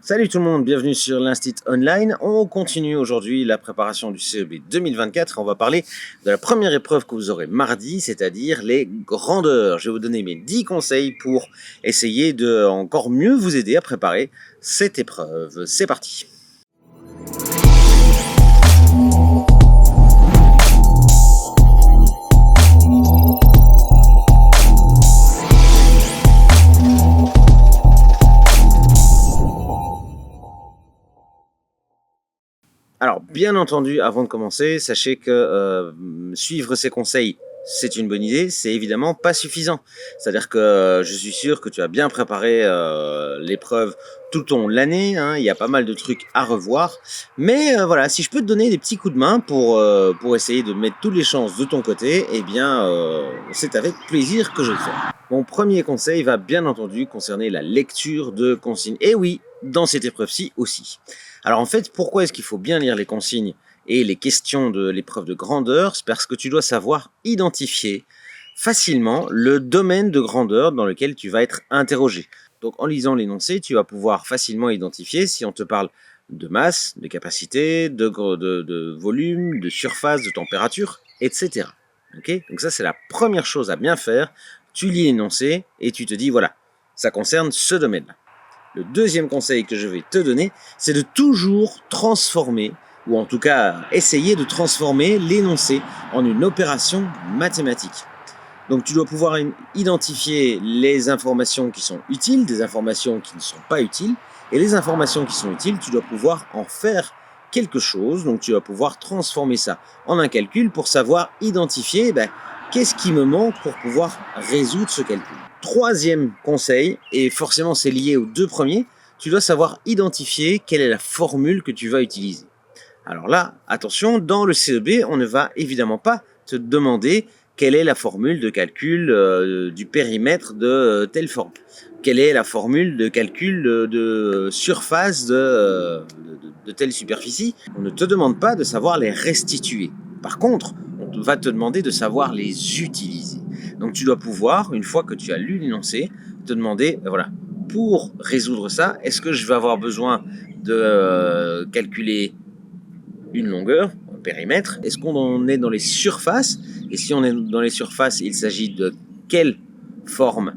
Salut tout le monde, bienvenue sur l'Instit Online. On continue aujourd'hui la préparation du CEB 2024. On va parler de la première épreuve que vous aurez mardi, c'est-à-dire les grandeurs. Je vais vous donner mes 10 conseils pour essayer de encore mieux vous aider à préparer cette épreuve. C'est parti. Alors, bien entendu, avant de commencer, sachez que suivre ces conseils, c'est une bonne idée, c'est évidemment pas suffisant. C'est-à-dire que je suis sûr que tu as bien préparé l'épreuve tout au long de l'année, hein, il y a pas mal de trucs à revoir. Mais voilà, si je peux te donner des petits coups de main pour essayer de mettre toutes les chances de ton côté, eh bien, c'est avec plaisir que je le fais. Mon premier conseil va bien entendu concerner la lecture de consignes. Et oui, dans cette épreuve-ci aussi. Alors en fait, pourquoi est-ce qu'il faut bien lire les consignes et les questions de l'épreuve de grandeur? C'est parce que tu dois savoir identifier facilement le domaine de grandeur dans lequel tu vas être interrogé. Donc en lisant l'énoncé, tu vas pouvoir facilement identifier si on te parle de masse, de capacité, de volume, de surface, de température, etc. Okay, donc ça, c'est la première chose à bien faire. Tu lis l'énoncé et tu te dis, voilà, ça concerne ce domaine-là. Le deuxième conseil que je vais te donner, c'est de toujours transformer, ou en tout cas essayer de transformer l'énoncé en une opération mathématique. Donc tu dois pouvoir identifier les informations qui sont utiles, des informations qui ne sont pas utiles, et les informations qui sont utiles, tu dois pouvoir en faire quelque chose, donc tu vas pouvoir transformer ça en un calcul pour savoir identifier qu'est-ce qui me manque pour pouvoir résoudre ce calcul. Troisième conseil, et forcément c'est lié aux deux premiers, tu dois savoir identifier quelle est la formule que tu vas utiliser. Alors là, attention, dans le CEB, on ne va évidemment pas te demander quelle est la formule de calcul du périmètre de telle forme. Quelle est la formule de calcul de surface de telle superficie. On ne te demande pas de savoir les restituer. Par contre, on va te demander de savoir les utiliser. Donc tu dois pouvoir, une fois que tu as lu l'énoncé, te demander, voilà, pour résoudre ça, est-ce que je vais avoir besoin de calculer une longueur, un périmètre? Est-ce qu'on est dans les surfaces? Et si on est dans les surfaces, il s'agit de quelle forme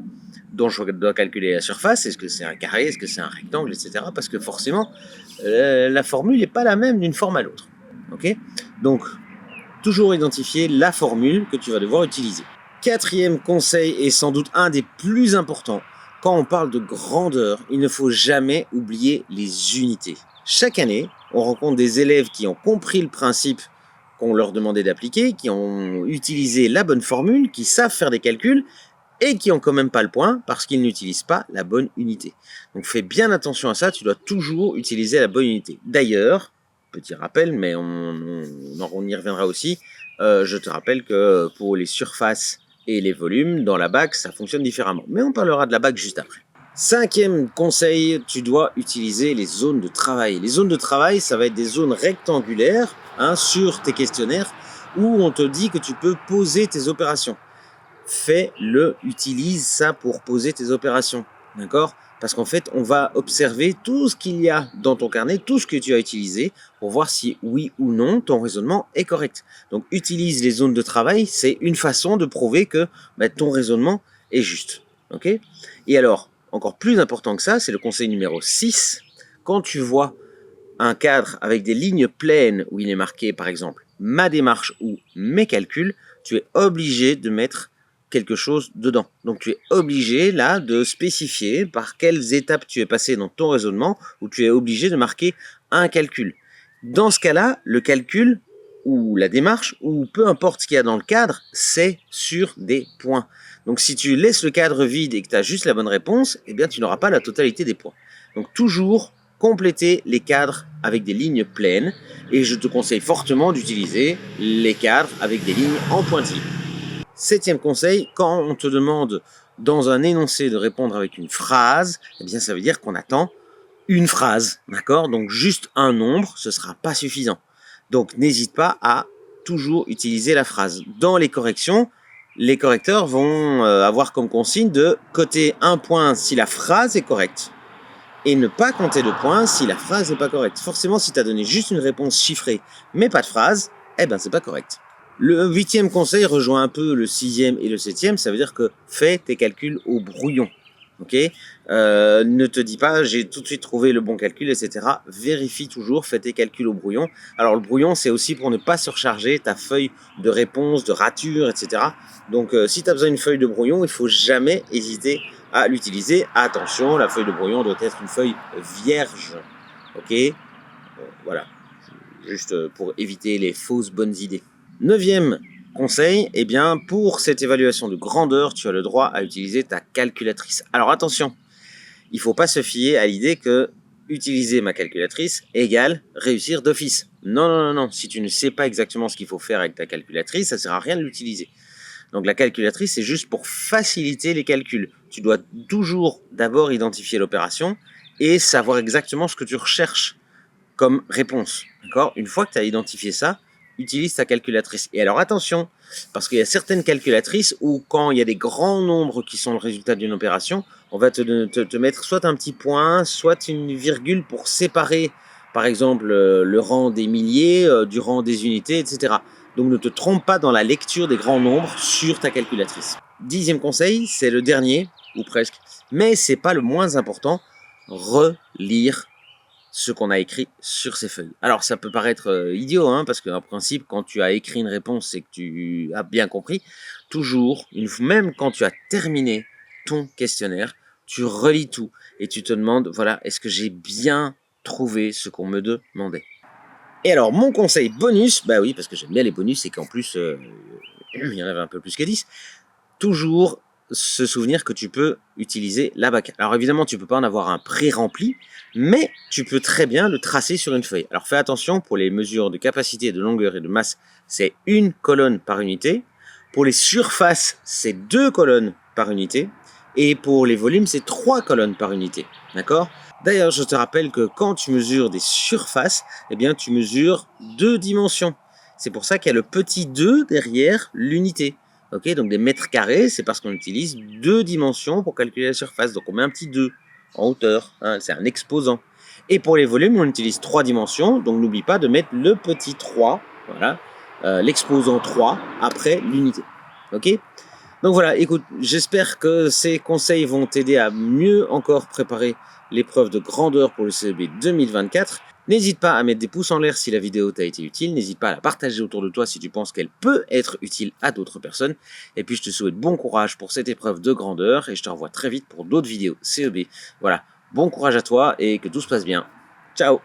dont je dois calculer la surface? Est-ce que c'est un carré? Est-ce que c'est un rectangle? Etc. Parce que forcément, la formule n'est pas la même d'une forme à l'autre. Okay, donc, toujours identifier la formule que tu vas devoir utiliser. Quatrième conseil, et sans doute un des plus importants, quand on parle de grandeur, il ne faut jamais oublier les unités. Chaque année, on rencontre des élèves qui ont compris le principe qu'on leur demandait d'appliquer, qui ont utilisé la bonne formule, qui savent faire des calculs, et qui n'ont quand même pas le point parce qu'ils n'utilisent pas la bonne unité. Donc fais bien attention à ça, tu dois toujours utiliser la bonne unité. D'ailleurs, petit rappel, mais on y reviendra aussi, je te rappelle que pour les surfaces et les volumes, dans la BAC, ça fonctionne différemment. Mais on parlera de la BAC juste après. Cinquième conseil, tu dois utiliser les zones de travail. Les zones de travail, ça va être des zones rectangulaires sur tes questionnaires où on te dit que tu peux poser tes opérations. Fais-le, utilise ça pour poser tes opérations, d'accord? Parce qu'en fait, on va observer tout ce qu'il y a dans ton carnet, tout ce que tu as utilisé, pour voir si oui ou non ton raisonnement est correct. Donc, utilise les zones de travail, c'est une façon de prouver que ton raisonnement est juste, ok? Et alors, encore plus important que ça, c'est le conseil numéro 6. Quand tu vois un cadre avec des lignes pleines où il est marqué, par exemple, ma démarche ou mes calculs, tu es obligé de mettre quelque chose dedans. Donc tu es obligé là de spécifier par quelles étapes tu es passé dans ton raisonnement, où tu es obligé de marquer un calcul. Dans ce cas-là, le calcul ou la démarche, ou peu importe ce qu'il y a dans le cadre, c'est sur des points. Donc si tu laisses le cadre vide et que tu as juste la bonne réponse, eh bien tu n'auras pas la totalité des points. Donc toujours compléter les cadres avec des lignes pleines, et je te conseille fortement d'utiliser les cadres avec des lignes en pointillés. Septième conseil, quand on te demande dans un énoncé de répondre avec une phrase, eh bien ça veut dire qu'on attend une phrase, d'accord? Donc juste un nombre, ce ne sera pas suffisant. Donc n'hésite pas à toujours utiliser la phrase. Dans les corrections, les correcteurs vont avoir comme consigne de coter un point si la phrase est correcte, Et ne pas compter de points si la phrase n'est pas correcte. Forcément, si tu as donné juste une réponse chiffrée, mais pas de phrase, eh ben c'est pas correct. Le 8e conseil rejoint un peu le 6e et le 7e, ça veut dire que fais tes calculs au brouillon. Ok, ne te dis pas j'ai tout de suite trouvé le bon calcul, etc. Vérifie toujours, fais tes calculs au brouillon. Alors le brouillon, c'est aussi pour ne pas surcharger ta feuille de réponse, de rature, etc. Donc si tu as besoin d'une feuille de brouillon, il faut jamais hésiter à l'utiliser. Attention, la feuille de brouillon doit être une feuille vierge. Ok, voilà, juste pour éviter les fausses bonnes idées. 9e conseil, eh bien, pour cette évaluation de grandeur, tu as le droit à utiliser ta calculatrice. Alors attention, il ne faut pas se fier à l'idée que utiliser ma calculatrice égale réussir d'office. Non, non, non, non. Si tu ne sais pas exactement ce qu'il faut faire avec ta calculatrice, ça ne sert à rien de l'utiliser. Donc la calculatrice, c'est juste pour faciliter les calculs. Tu dois toujours d'abord identifier l'opération et savoir exactement ce que tu recherches comme réponse. D'accord ? Une fois que tu as identifié ça, utilise ta calculatrice. Et alors attention, parce qu'il y a certaines calculatrices où quand il y a des grands nombres qui sont le résultat d'une opération, on va te mettre soit un petit point, soit une virgule pour séparer, par exemple, le rang des milliers du rang des unités, etc. Donc ne te trompe pas dans la lecture des grands nombres sur ta calculatrice. 10e conseil, c'est le dernier, ou presque, mais c'est pas le moins important, relire ce qu'on a écrit sur ces feuilles. Alors ça peut paraître idiot, hein, parce qu'en principe, quand tu as écrit une réponse, c'est que tu as bien compris. Toujours, même quand tu as terminé ton questionnaire, tu relis tout et tu te demandes, voilà, est-ce que j'ai bien trouvé ce qu'on me demandait? Et alors, mon conseil bonus, bah oui, parce que j'aime bien les bonus et qu'en plus, il y en avait un peu plus que 10, toujours se souvenir que tu peux utiliser la bac. Alors évidemment, tu peux pas en avoir un pré-rempli, mais tu peux très bien le tracer sur une feuille. Alors fais attention, pour les mesures de capacité, de longueur et de masse, c'est une colonne par unité. Pour les surfaces, c'est 2 colonnes par unité. Et pour les volumes, c'est 3 colonnes par unité. D'accord ? D'ailleurs, je te rappelle que quand tu mesures des surfaces, eh bien, tu mesures 2 dimensions. C'est pour ça qu'il y a le petit 2 derrière l'unité. Ok, donc des mètres carrés, c'est parce qu'on utilise 2 dimensions pour calculer la surface. Donc on met un petit 2 en hauteur, hein, c'est un exposant. Et pour les volumes, on utilise 3 dimensions, donc n'oublie pas de mettre le petit 3, voilà, l'exposant 3 après l'unité. Ok ? Donc voilà, écoute, j'espère que ces conseils vont t'aider à mieux encore préparer l'épreuve de grandeur pour le CEB 2024. N'hésite pas à mettre des pouces en l'air si la vidéo t'a été utile. N'hésite pas à la partager autour de toi si tu penses qu'elle peut être utile à d'autres personnes. Et puis je te souhaite bon courage pour cette épreuve de grandeur et je te revois très vite pour d'autres vidéos CEB. Voilà, bon courage à toi et que tout se passe bien. Ciao!